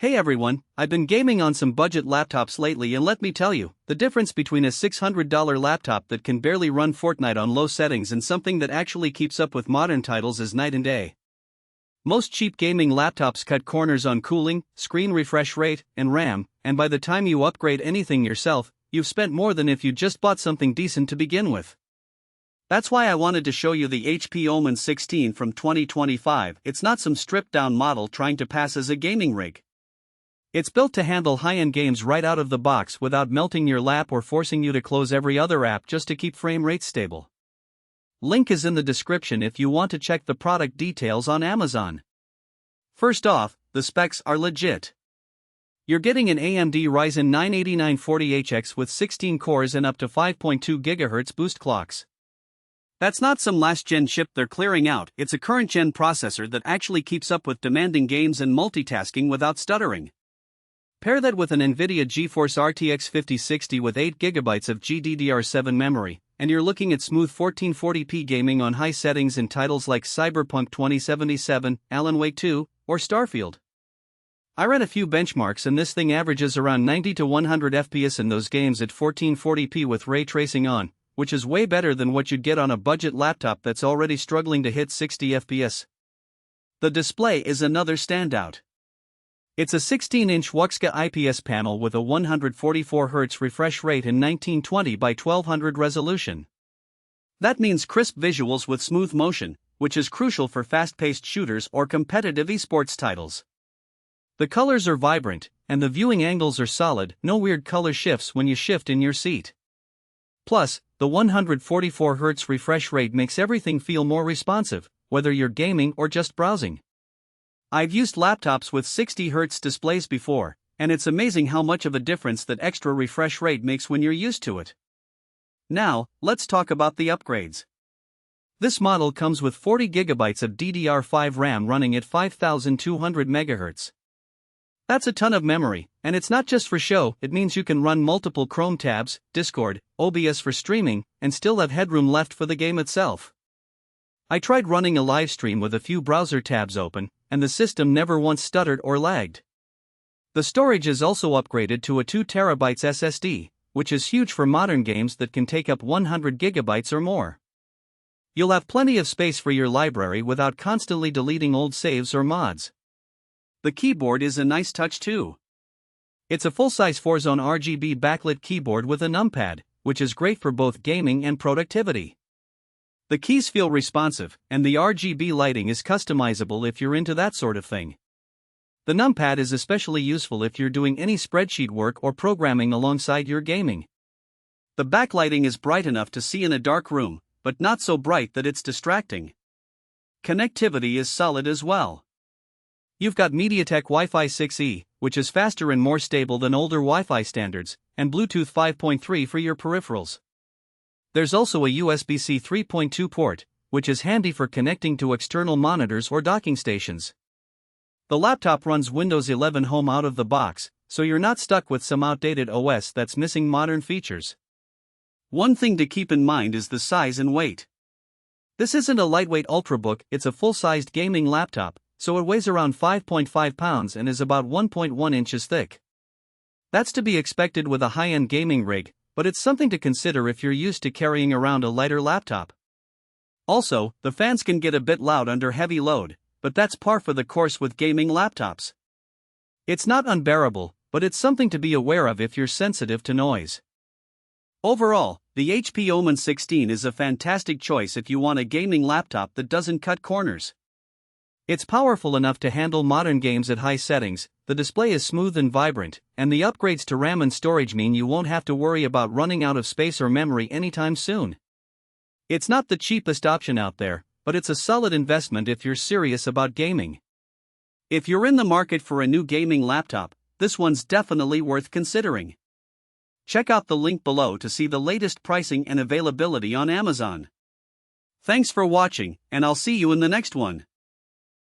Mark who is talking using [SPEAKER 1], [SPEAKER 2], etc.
[SPEAKER 1] Hey everyone, I've been gaming on some budget laptops lately, and let me tell you, the difference between a $600 laptop that can barely run Fortnite on low settings and something that actually keeps up with modern titles is night and day. Most cheap gaming laptops cut corners on cooling, screen refresh rate, and RAM, and by the time you upgrade anything yourself, you've spent more than if you just bought something decent to begin with. That's why I wanted to show you the HP Omen 16 from 2025. It's not some stripped-down model trying to pass as a gaming rig. It's built to handle high-end games right out of the box without melting your lap or forcing you to close every other app just to keep frame rates stable. Link is in the description if you want to check the product details on Amazon. First off, the specs are legit. You're getting an AMD Ryzen 9 8940HX with 16 cores and up to 5.2 GHz boost clocks. That's not some last-gen chip they're clearing out, it's a current-gen processor that actually keeps up with demanding games and multitasking without stuttering. Pair that with an NVIDIA GeForce RTX 5060 with 8GB of GDDR7 memory, and you're looking at smooth 1440p gaming on high settings in titles like Cyberpunk 2077, Alan Wake 2, or Starfield. I ran a few benchmarks and this thing averages around 90 to 100 FPS in those games at 1440p with ray tracing on, which is way better than what you'd get on a budget laptop that's already struggling to hit 60 FPS. The display is another standout. It's a 16-inch WUXGA IPS panel with a 144Hz refresh rate and 1920 by 1200 resolution. That means crisp visuals with smooth motion, which is crucial for fast-paced shooters or competitive esports titles. The colors are vibrant, and the viewing angles are solid, no weird color shifts when you shift in your seat. Plus, the 144Hz refresh rate makes everything feel more responsive, whether you're gaming or just browsing. I've used laptops with 60Hz displays before, and it's amazing how much of a difference that extra refresh rate makes when you're used to it. Now, let's talk about the upgrades. This model comes with 40GB of DDR5 RAM running at 5200 MHz. That's a ton of memory, and it's not just for show, it means you can run multiple Chrome tabs, Discord, OBS for streaming, and still have headroom left for the game itself. I tried running a live stream with a few browser tabs open, and the system never once stuttered or lagged. The storage is also upgraded to a 2TB SSD, which is huge for modern games that can take up 100GB or more. You'll have plenty of space for your library without constantly deleting old saves or mods. The keyboard is a nice touch too. It's a full-size 4-zone RGB backlit keyboard with a numpad, which is great for both gaming and productivity. The keys feel responsive, and the RGB lighting is customizable if you're into that sort of thing. The numpad is especially useful if you're doing any spreadsheet work or programming alongside your gaming. The backlighting is bright enough to see in a dark room, but not so bright that it's distracting. Connectivity is solid as well. You've got MediaTek Wi-Fi 6E, which is faster and more stable than older Wi-Fi standards, and Bluetooth 5.3 for your peripherals. There's also a USB-C 3.2 port, which is handy for connecting to external monitors or docking stations. The laptop runs Windows 11 Home out of the box, so you're not stuck with some outdated OS that's missing modern features. One thing to keep in mind is the size and weight. This isn't a lightweight ultrabook, it's a full-sized gaming laptop, so it weighs around 5.5 pounds and is about 1.1 inches thick. That's to be expected with a high-end gaming rig, but it's something to consider if you're used to carrying around a lighter laptop. Also, the fans can get a bit loud under heavy load, but that's par for the course with gaming laptops. It's not unbearable, but it's something to be aware of if you're sensitive to noise. Overall, the HP Omen 16 is a fantastic choice if you want a gaming laptop that doesn't cut corners. It's powerful enough to handle modern games at high settings, the display is smooth and vibrant, and the upgrades to RAM and storage mean you won't have to worry about running out of space or memory anytime soon. It's not the cheapest option out there, but it's a solid investment if you're serious about gaming. If you're in the market for a new gaming laptop, this one's definitely worth considering. Check out the link below to see the latest pricing and availability on Amazon. Thanks for watching, and I'll see you in the next one.